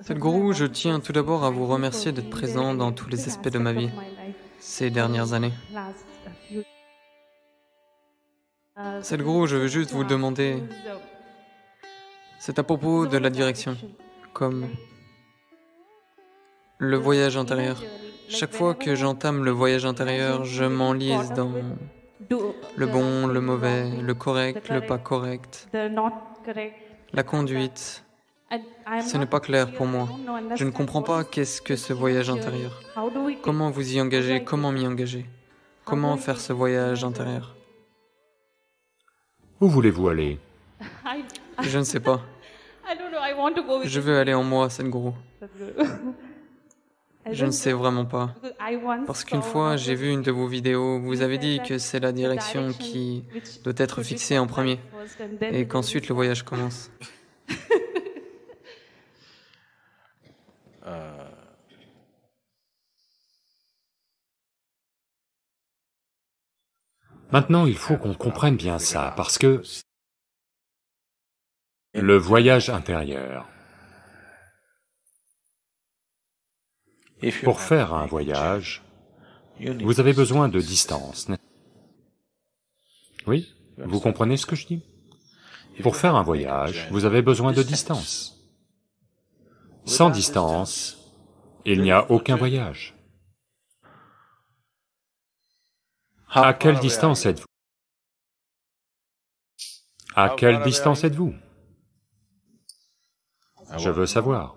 Sadhguru, je tiens tout d'abord à vous remercier d'être présent dans tous les aspects de ma vie ces dernières années. Sadhguru, je veux juste vous demander, c'est à propos de la direction, comme le voyage intérieur. Chaque fois que j'entame le voyage intérieur, je m'enlise dans le bon, le mauvais, le correct, le pas correct, la conduite. Ce n'est pas clair pour moi. Je ne comprends pas qu'est-ce que ce voyage intérieur. Comment vous y engager, comment m'y engager, comment faire ce voyage intérieur. Où voulez-vous aller? Je ne sais pas. Je veux aller en moi, Sadhguru. Je ne sais vraiment pas. Parce qu'une fois, j'ai vu une de vos vidéos, vous avez dit que c'est la direction qui doit être fixée en premier, et qu'ensuite le voyage commence. Maintenant, il faut qu'on comprenne bien ça, parce que le voyage intérieur, pour faire un voyage, vous avez besoin de distance. Oui, vous comprenez ce que je dis? Pour faire un voyage, vous avez besoin de distance. Sans distance, il n'y a aucun voyage. À quelle distance êtes-vous? À quelle distance êtes-vous? Je veux savoir.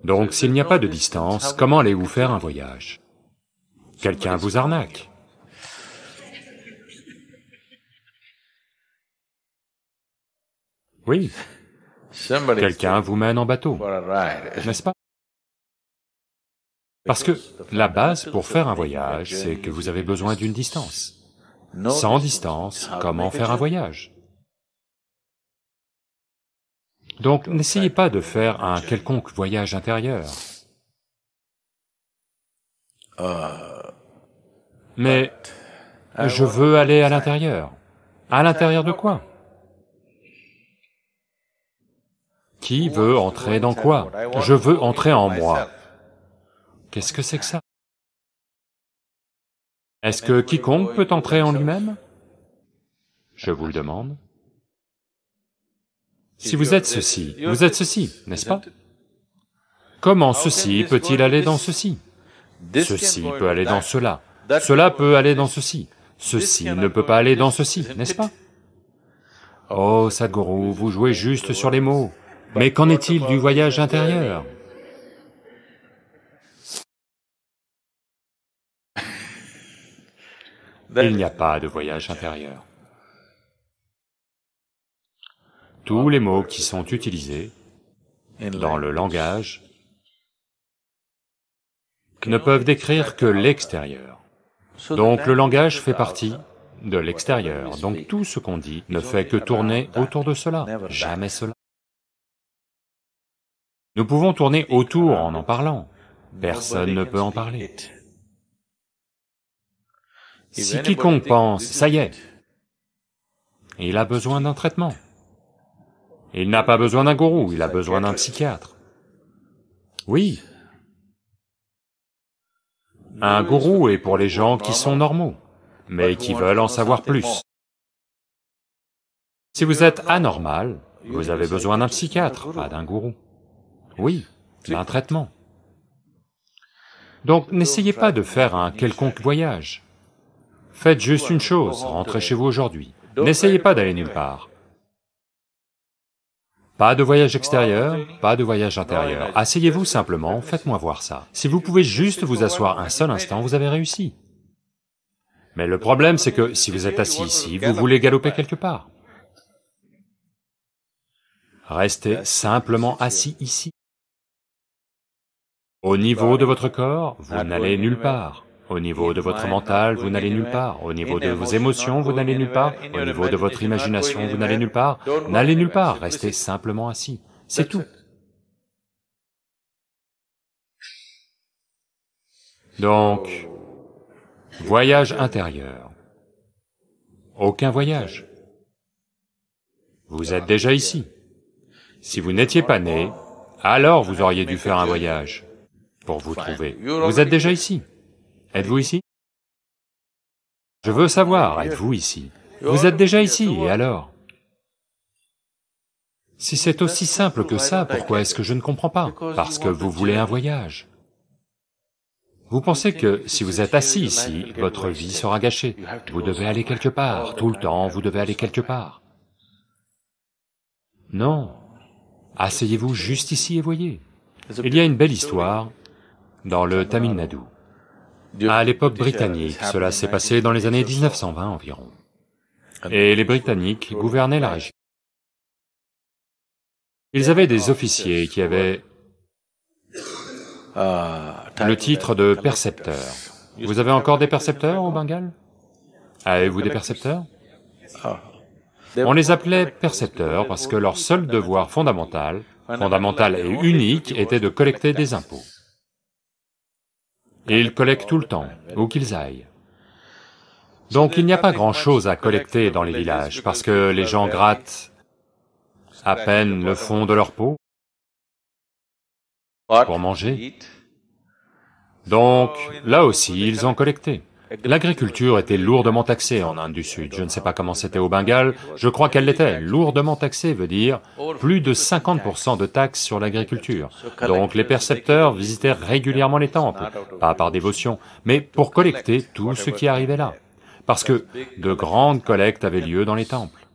Donc, s'il n'y a pas de distance, comment allez-vous faire un voyage? Quelqu'un vous arnaque. Oui, quelqu'un vous mène en bateau, n'est-ce pas? Parce que la base pour faire un voyage, c'est que vous avez besoin d'une distance. Sans distance, comment faire un voyage? Donc, n'essayez pas de faire un quelconque voyage intérieur. Mais je veux aller à l'intérieur. À l'intérieur de quoi? Qui veut entrer dans quoi? Je veux entrer en moi. Qu'est-ce que c'est que ça? Est-ce que quiconque peut entrer en lui-même? Je vous le demande. Si vous êtes ceci, vous êtes ceci, n'est-ce pas? Comment ceci peut-il aller dans ceci? Ceci peut aller dans cela, cela peut aller dans ceci, ceci ne peut pas aller dans ceci, n'est-ce pas? Oh Sadhguru, vous jouez juste sur les mots, mais qu'en est-il du voyage intérieur? Il n'y a pas de voyage intérieur. Tous les mots qui sont utilisés dans le langage ne peuvent décrire que l'extérieur. Donc le langage fait partie de l'extérieur, donc tout ce qu'on dit ne fait que tourner autour de cela, jamais cela. Nous pouvons tourner autour en parlant, personne ne peut en parler. Si quiconque pense, ça y est, il a besoin d'un traitement. Il n'a pas besoin d'un gourou, il a besoin d'un psychiatre. Oui. Un gourou est pour les gens qui sont normaux, mais qui veulent en savoir plus. Si vous êtes anormal, vous avez besoin d'un psychiatre, pas d'un gourou. Oui, d'un traitement. Donc n'essayez pas de faire un quelconque voyage. Faites juste une chose, rentrez chez vous aujourd'hui. N'essayez pas d'aller nulle part. Pas de voyage extérieur, pas de voyage intérieur. Asseyez-vous simplement, faites-moi voir ça. Si vous pouvez juste vous asseoir un seul instant, vous avez réussi. Mais le problème, c'est que si vous êtes assis ici, vous voulez galoper quelque part. Restez simplement assis ici. Au niveau de votre corps, vous n'allez nulle part. Au niveau de votre mental, vous n'allez nulle part. Au niveau de vos émotions, vous n'allez nulle part. Au niveau de votre imagination, vous n'allez nulle part. N'allez nulle part, restez simplement assis. C'est tout. Donc, voyage intérieur. Aucun voyage. Vous êtes déjà ici. Si vous n'étiez pas né, alors vous auriez dû faire un voyage pour vous trouver. Vous êtes déjà ici. Êtes-vous ici? Je veux savoir, êtes-vous ici? Vous êtes déjà ici, et alors? Si c'est aussi simple que ça, pourquoi est-ce que je ne comprends pas? Parce que vous voulez un voyage. Vous pensez que si vous êtes assis ici, votre vie sera gâchée. Vous devez aller quelque part, tout le temps, vous devez aller quelque part. Non. Asseyez-vous juste ici et voyez. Il y a une belle histoire dans le Tamil Nadu. À l'époque britannique, cela s'est passé dans les années 1920 environ. Et les Britanniques gouvernaient la région. Ils avaient des officiers qui avaient le titre de percepteur. Vous avez encore des percepteurs au Bengale? Avez-vous des percepteurs? On les appelait percepteurs parce que leur seul devoir fondamental et unique, était de collecter des impôts. Et ils collectent tout le temps, où qu'ils aillent. Donc il n'y a pas grand-chose à collecter dans les villages, parce que les gens grattent à peine le fond de leur peau pour manger. Donc, là aussi, ils ont collecté. L'agriculture était lourdement taxée en Inde du Sud, je ne sais pas comment c'était au Bengale, je crois qu'elle l'était. Lourdement taxée veut dire plus de 50% de taxes sur l'agriculture. Donc les percepteurs visitaient régulièrement les temples, pas par dévotion, mais pour collecter tout ce qui arrivait là, parce que de grandes collectes avaient lieu dans les temples.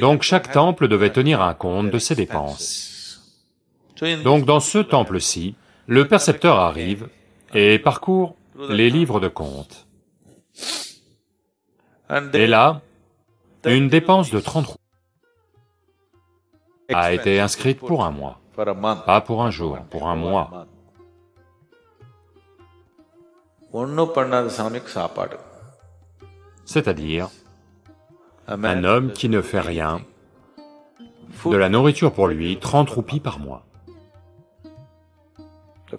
Donc chaque temple devait tenir un compte de ses dépenses. Donc dans ce temple-ci, le percepteur arrive et parcourt les livres de compte. Et là, une dépense de 30 roupies a été inscrite pour un mois, pas pour un jour, pour un mois. C'est-à-dire, un homme qui ne fait rien, de la nourriture pour lui, 30 roupies par mois.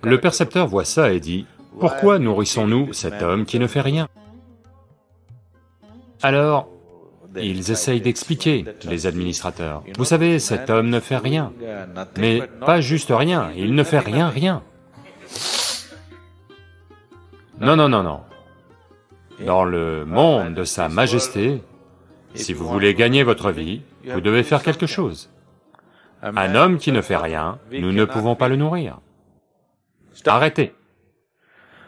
Le percepteur voit ça et dit, « Pourquoi nourrissons-nous cet homme qui ne fait rien ?» Alors, ils essayent d'expliquer, les administrateurs. Vous savez, cet homme ne fait rien, mais pas juste rien, il ne fait rien. Non, non, non, non. Dans le monde de Sa Majesté, si vous voulez gagner votre vie, vous devez faire quelque chose. Un homme qui ne fait rien, nous ne pouvons pas le nourrir. Arrêtez.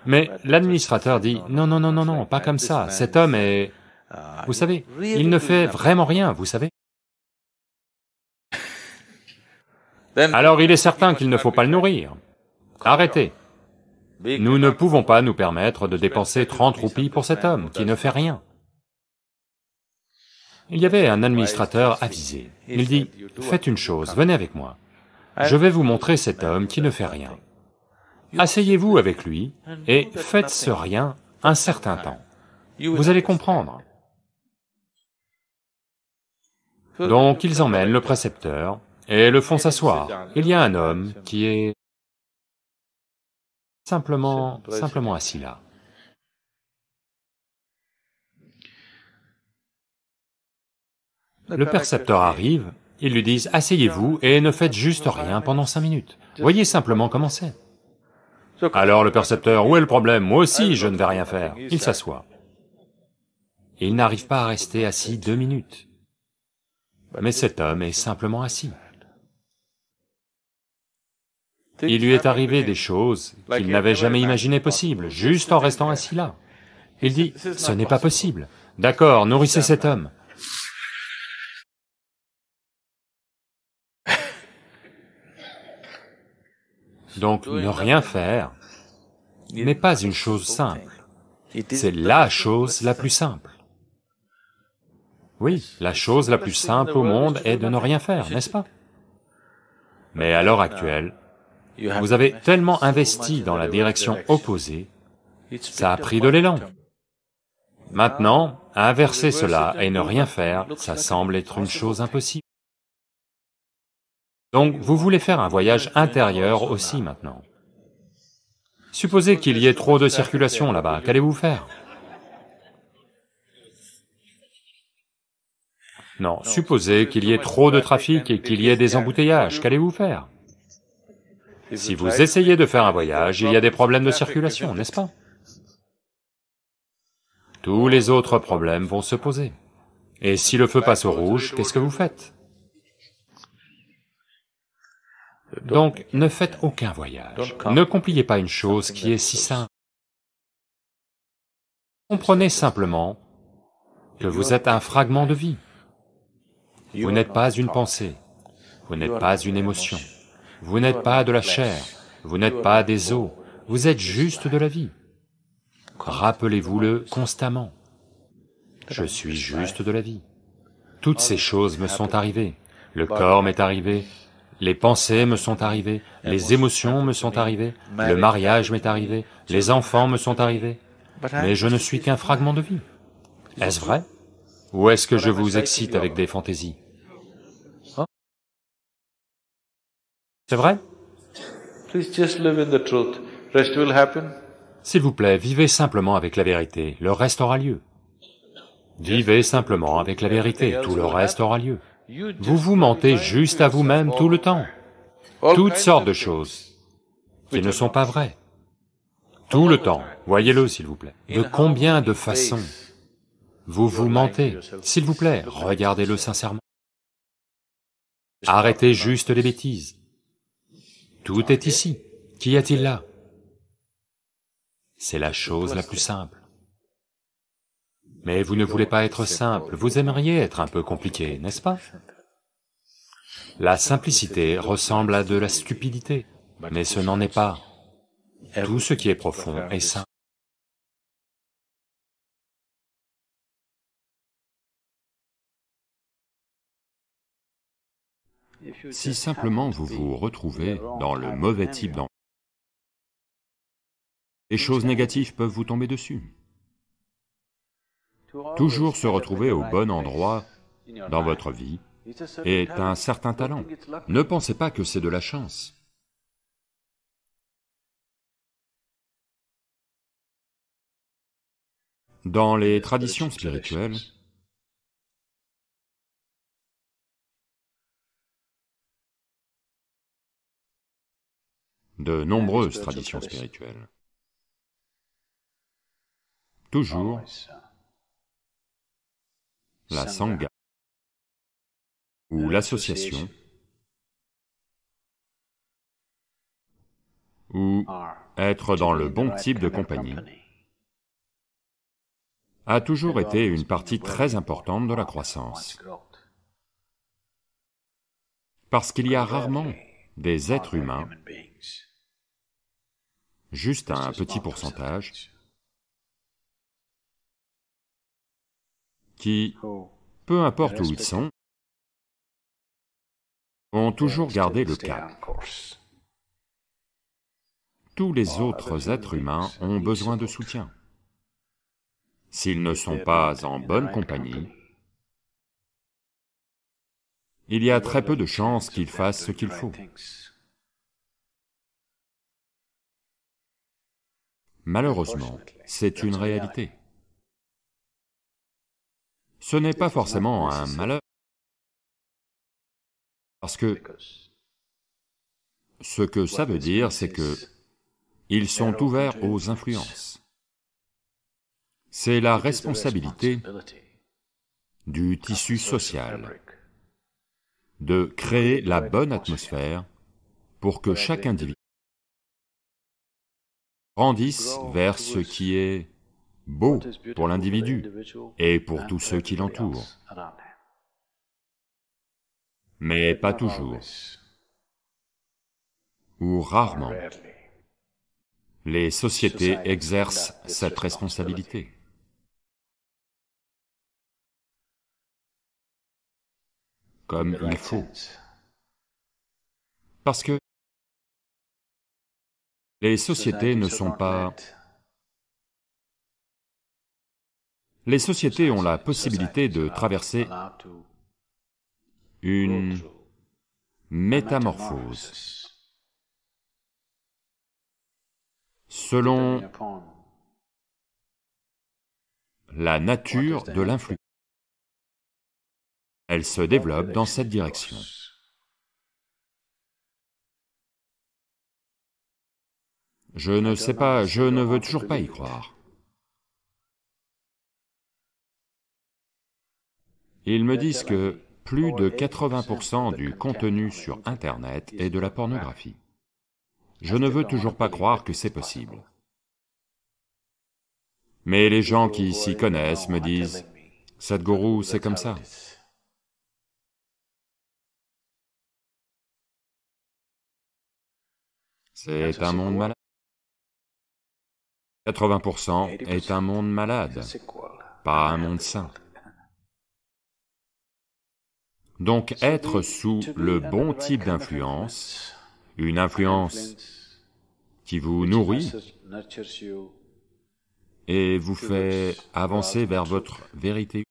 Mais l'administrateur dit, non, non, non, non, non, pas comme ça, cet homme est... Vous savez, il ne fait vraiment rien, vous savez. Alors il est certain qu'il ne faut pas le nourrir. Arrêtez. Nous ne pouvons pas nous permettre de dépenser 30 roupies pour cet homme qui ne fait rien. Il y avait un administrateur avisé. Il dit, faites une chose, venez avec moi. Je vais vous montrer cet homme qui ne fait rien. Asseyez-vous avec lui et faites ce rien un certain temps. Vous allez comprendre. Donc ils emmènent le précepteur et le font s'asseoir. Il y a un homme qui est simplement assis là. Le percepteur arrive, ils lui disent « Asseyez-vous et ne faites juste rien pendant 5 minutes. Voyez simplement comment c'est. » Alors le percepteur, où est le problème? Moi aussi, je ne vais rien faire. Il s'assoit. Il n'arrive pas à rester assis 2 minutes. Mais cet homme est simplement assis. Il lui est arrivé des choses qu'il n'avait jamais imaginées possibles, juste en restant assis là. Il dit, ce n'est pas possible. D'accord, nourrissez cet homme. Donc ne rien faire n'est pas une chose simple, c'est la chose la plus simple. Oui, la chose la plus simple au monde est de ne rien faire, n'est-ce pas? Mais à l'heure actuelle, vous avez tellement investi dans la direction opposée, ça a pris de l'élan. Maintenant, inverser cela et ne rien faire, ça semble être une chose impossible. Donc vous voulez faire un voyage intérieur aussi maintenant. Supposez qu'il y ait trop de circulation là-bas, qu'allez-vous faire? Non, supposez qu'il y ait trop de trafic et qu'il y ait des embouteillages, qu'allez-vous faire? Si vous essayez de faire un voyage, il y a des problèmes de circulation, n'est-ce pas? Tous les autres problèmes vont se poser. Et si le feu passe au rouge, qu'est-ce que vous faites? Donc, ne faites aucun voyage. Ne compliquez pas une chose qui est si simple. Comprenez simplement que vous êtes un fragment de vie. Vous n'êtes pas une pensée, vous n'êtes pas une émotion, vous n'êtes pas de la chair, vous n'êtes pas des os, vous êtes juste de la vie. Rappelez-vous-le constamment. Je suis juste de la vie. Toutes ces choses me sont arrivées. Le corps m'est arrivé, les pensées me sont arrivées, les émotions me sont arrivées, le mariage m'est arrivé, les enfants me sont arrivés, mais je ne suis qu'un fragment de vie. Est-ce vrai? Ou est-ce que je vous excite avec des fantaisies? C'est vrai? S'il vous plaît, vivez simplement avec la vérité, le reste aura lieu. Vivez simplement avec la vérité, tout le reste aura lieu. Vous vous mentez juste à vous-même tout le temps. Toutes sortes de choses qui ne sont pas vraies. Tout le temps, voyez-le s'il vous plaît. De combien de façons vous vous mentez? S'il vous plaît, regardez-le sincèrement. Arrêtez juste les bêtises. Tout est ici. Qu'y a-t-il là? C'est la chose la plus simple. Mais vous ne voulez pas être simple, vous aimeriez être un peu compliqué, n'est-ce pas? La simplicité ressemble à de la stupidité, mais ce n'en est pas. Tout ce qui est profond est simple. Si simplement vous vous retrouvez dans le mauvais type d'enfant, les choses négatives peuvent vous tomber dessus. Toujours se retrouver au bon endroit dans votre vie est un certain talent. Ne pensez pas que c'est de la chance. Dans les traditions spirituelles, de nombreuses traditions spirituelles, toujours la sangha ou l'association ou être dans le bon type de compagnie a toujours été une partie très importante de la croissance. Parce qu'il y a rarement des êtres humains, juste un petit pourcentage, qui, peu importe où ils sont, vont toujours garder le cap. Tous les autres êtres humains ont besoin de soutien. S'ils ne sont pas en bonne compagnie, il y a très peu de chances qu'ils fassent ce qu'il faut. Malheureusement, c'est une réalité. Ce n'est pas forcément un malheur, parce que ce que ça veut dire, c'est que ils sont ouverts aux influences. C'est la responsabilité du tissu social de créer la bonne atmosphère pour que chaque individu grandisse vers ce qui est beau pour l'individu et pour tous ceux qui l'entourent. Mais pas toujours, ou rarement, les sociétés exercent cette responsabilité. Comme il faut. Parce que les sociétés ne sont pas... Les sociétés ont la possibilité de traverser une métamorphose selon la nature de l'influence. elle se développe dans cette direction. Je ne sais pas, je ne veux toujours pas y croire. Ils me disent que plus de 80% du contenu sur Internet est de la pornographie. Je ne veux toujours pas croire que c'est possible. Mais les gens qui s'y connaissent me disent, « Sadhguru, c'est comme ça. » C'est un monde malade. 80% est un monde malade, pas un monde sain. Donc être sous le bon type d'influence, une influence qui vous nourrit et vous fait avancer vers votre vérité,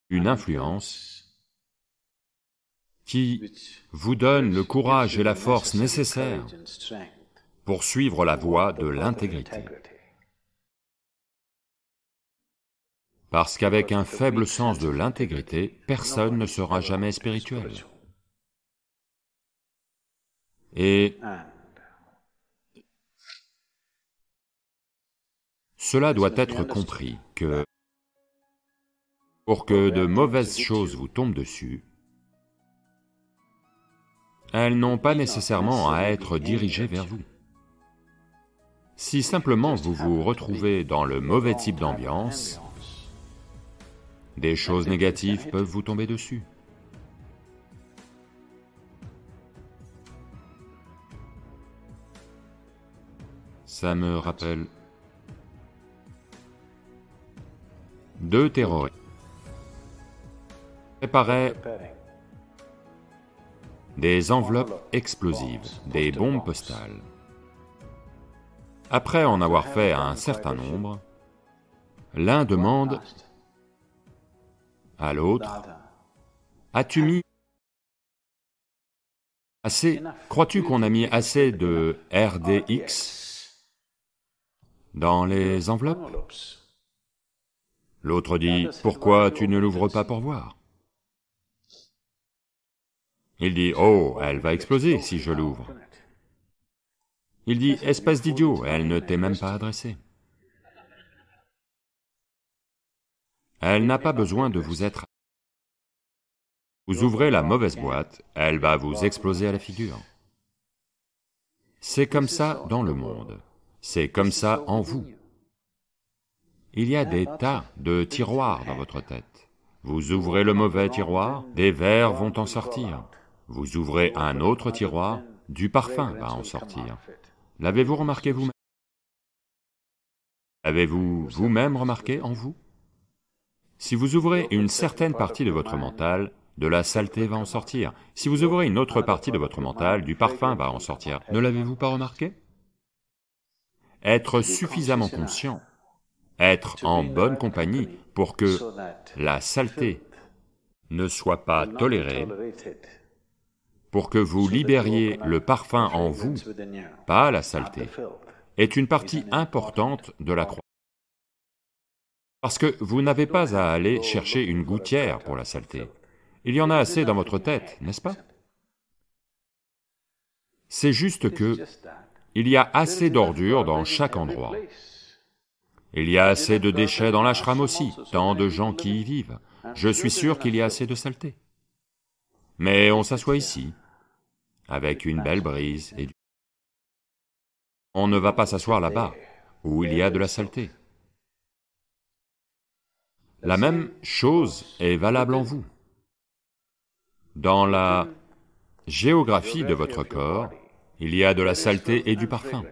une influence qui vous donne le courage et la force nécessaires pour suivre la voie de l'intégrité. Parce qu'avec un faible sens de l'intégrité, personne ne sera jamais spirituel. Et cela doit être compris que pour que de mauvaises choses vous tombent dessus, elles n'ont pas nécessairement à être dirigées vers vous. Si simplement vous vous retrouvez dans le mauvais type d'ambiance, des choses négatives peuvent vous tomber dessus. Ça me rappelle deux terroristes préparaient des enveloppes explosives, des bombes postales. Après en avoir fait un certain nombre, l'un demande à l'autre, « As-tu mis assez, crois-tu qu'on a mis assez de RDX dans les enveloppes ?» L'autre dit, « Pourquoi tu ne l'ouvres pas pour voir ?» Il dit, « Oh, elle va exploser si je l'ouvre. » Il dit, « Espèce d'idiot, elle ne t'est même pas adressée. Elle n'a pas besoin de vous être... Vous ouvrez la mauvaise boîte, elle va vous exploser à la figure. » C'est comme ça dans le monde, c'est comme ça en vous. Il y a des tas de tiroirs dans votre tête. Vous ouvrez le mauvais tiroir, des vers vont en sortir. Vous ouvrez un autre tiroir, du parfum va en sortir. L'avez-vous remarqué vous-même? Avez-vous vous-même remarqué en vous? Si vous ouvrez une certaine partie de votre mental, de la saleté va en sortir. Si vous ouvrez une autre partie de votre mental, du parfum va en sortir. Ne l'avez-vous pas remarqué? Être suffisamment conscient, être en bonne compagnie pour que la saleté ne soit pas tolérée, pour que vous libériez le parfum en vous, pas la saleté, est une partie importante de la croix. Parce que vous n'avez pas à aller chercher une gouttière pour la saleté. Il y en a assez dans votre tête, n'est-ce pas? C'est juste que il y a assez d'ordures dans chaque endroit. Il y a assez de déchets dans l'ashram aussi, tant de gens qui y vivent. Je suis sûr qu'il y a assez de saleté. Mais on s'assoit ici, avec une belle brise et du... On ne va pas s'asseoir là-bas, où il y a de la saleté. La même chose est valable en vous. Dans la géographie de votre corps, il y a de la saleté et du parfum.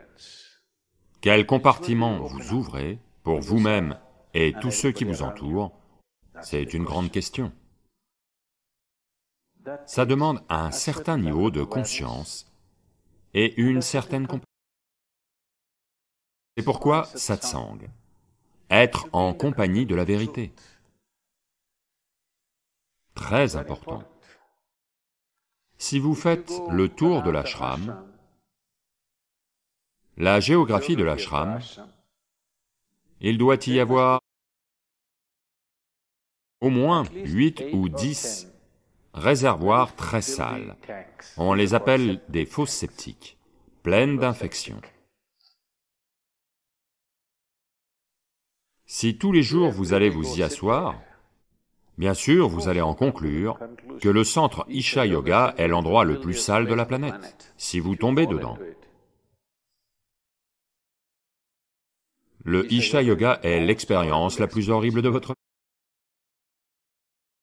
Quel compartiment vous ouvrez pour vous-même et tous ceux qui vous entourent, c'est une grande question. Ça demande un certain niveau de conscience et une certaine compassion. C'est pourquoi satsang, être en compagnie de la vérité. Très important. Si vous faites le tour de l'ashram, la géographie de l'ashram, il doit y avoir au moins 8 ou 10 réservoirs très sales. On les appelle des fosses septiques, pleines d'infections. Si tous les jours vous allez vous y asseoir, bien sûr vous allez en conclure que le centre Isha Yoga est l'endroit le plus sale de la planète, si vous tombez dedans. Le Isha Yoga est l'expérience la plus horrible de votre vie.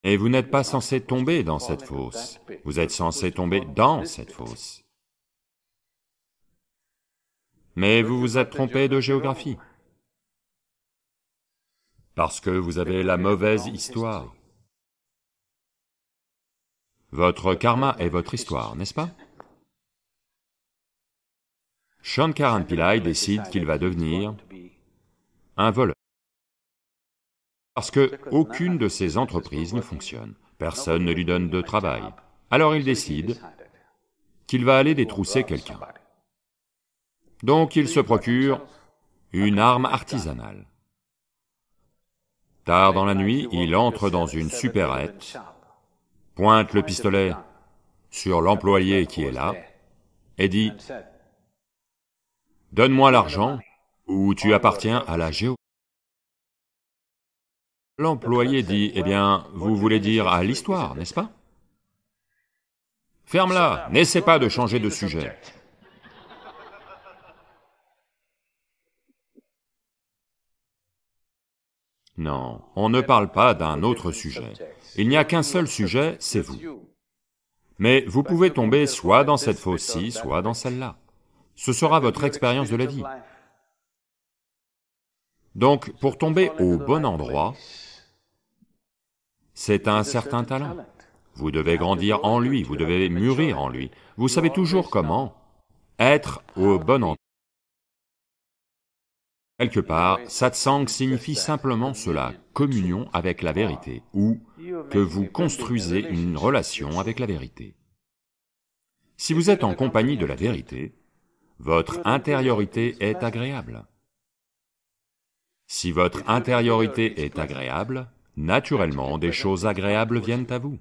Et vous n'êtes pas censé tomber dans cette fosse, vous êtes censé tomber dans cette fosse. Mais vous vous êtes trompé de géographie, parce que vous avez la mauvaise histoire. Votre karma est votre histoire, n'est-ce pas? Shankaran Pillai décide qu'il va devenir un voleur. Parce que aucune de ses entreprises ne fonctionne, personne ne lui donne de travail. Alors il décide qu'il va aller détrousser quelqu'un. Donc il se procure une arme artisanale. Tard dans la nuit, il entre dans une supérette, pointe le pistolet sur l'employé qui est là, et dit « Donne-moi l'argent, ou tu appartiens à la géo. » L'employé dit « Eh bien, vous voulez dire à l'histoire, n'est-ce pas? » Ferme-la, n'essaie pas de changer de sujet. Non, on ne parle pas d'un autre sujet. Il n'y a qu'un seul sujet, c'est vous. Mais vous pouvez tomber soit dans cette fosse-ci, soit dans celle-là. Ce sera votre expérience de la vie. Donc, pour tomber au bon endroit, c'est un certain talent. Vous devez grandir en lui, vous devez mûrir en lui. Vous savez toujours comment être au bon endroit. Quelque part, satsang signifie simplement cela, communion avec la vérité, ou que vous construisez une relation avec la vérité. Si vous êtes en compagnie de la vérité, votre intériorité est agréable. Si votre intériorité est agréable, naturellement, des choses agréables viennent à vous.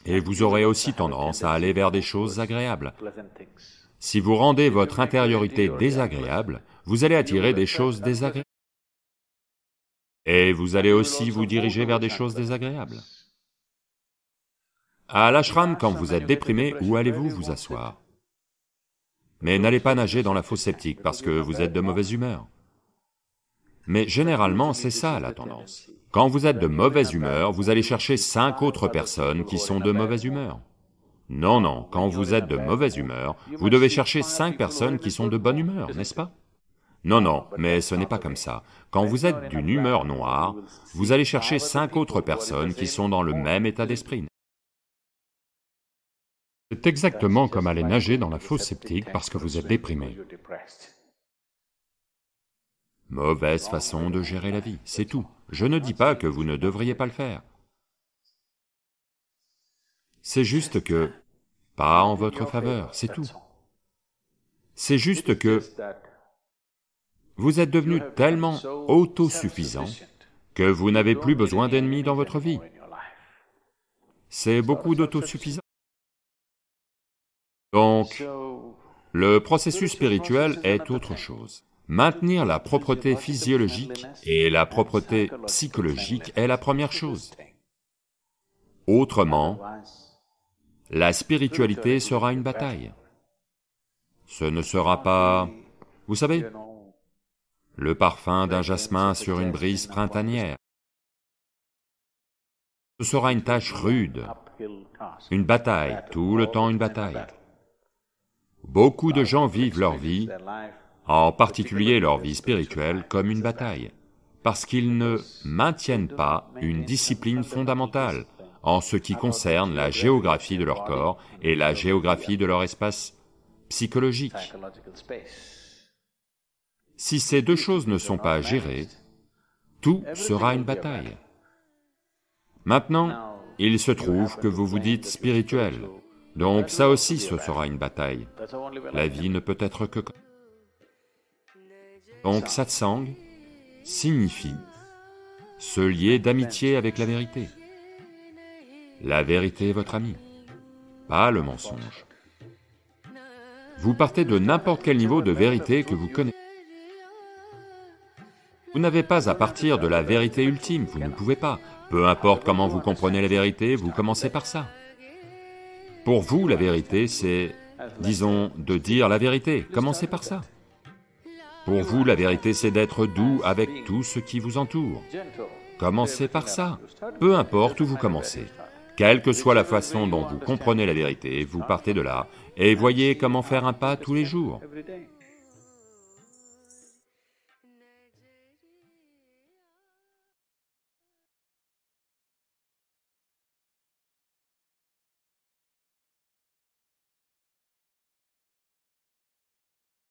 Et vous aurez aussi tendance à aller vers des choses agréables. Si vous rendez votre intériorité désagréable, vous allez attirer des choses désagréables. Et vous allez aussi vous diriger vers des choses désagréables. À l'ashram, quand vous êtes déprimé, où allez-vous vous asseoir? Mais n'allez pas nager dans la fosse septique parce que vous êtes de mauvaise humeur. Mais généralement, c'est ça la tendance. Quand vous êtes de mauvaise humeur, vous allez chercher 5 autres personnes qui sont de mauvaise humeur. Non, non, quand vous êtes de mauvaise humeur, vous devez chercher 5 personnes qui sont de bonne humeur, n'est-ce pas? Non, non, mais ce n'est pas comme ça. Quand vous êtes d'une humeur noire, vous allez chercher 5 autres personnes qui sont dans le même état d'esprit. C'est exactement comme aller nager dans la fosse septique parce que vous êtes déprimé. Mauvaise façon de gérer la vie, c'est tout. Je ne dis pas que vous ne devriez pas le faire. C'est juste que, pas en votre faveur, c'est tout. C'est juste que vous êtes devenu tellement autosuffisant que vous n'avez plus besoin d'ennemis dans votre vie. C'est beaucoup d'autosuffisance. Donc, le processus spirituel est autre chose. Maintenir la propreté physiologique et la propreté psychologique est la première chose. Autrement, la spiritualité sera une bataille. Ce ne sera pas, vous savez, le parfum d'un jasmin sur une brise printanière. Ce sera une tâche rude, une bataille, tout le temps une bataille. Beaucoup de gens vivent leur vie, en particulier leur vie spirituelle, comme une bataille, parce qu'ils ne maintiennent pas une discipline fondamentale en ce qui concerne la géographie de leur corps et la géographie de leur espace psychologique. Si ces deux choses ne sont pas gérées, tout sera une bataille. Maintenant, il se trouve que vous vous dites spirituel, donc ça aussi ce sera une bataille. La vie ne peut être que comme... Donc satsang signifie se lier d'amitié avec la vérité. La vérité est votre ami, pas le mensonge. Vous partez de n'importe quel niveau de vérité que vous connaissez. Vous n'avez pas à partir de la vérité ultime, vous ne pouvez pas. Peu importe comment vous comprenez la vérité, vous commencez par ça. Pour vous, la vérité, c'est, disons, de dire la vérité, commencez par ça. Pour vous, la vérité, c'est d'être doux avec tout ce qui vous entoure. Commencez par ça, peu importe où vous commencez. Quelle que soit la façon dont vous comprenez la vérité, vous partez de là et voyez comment faire un pas tous les jours.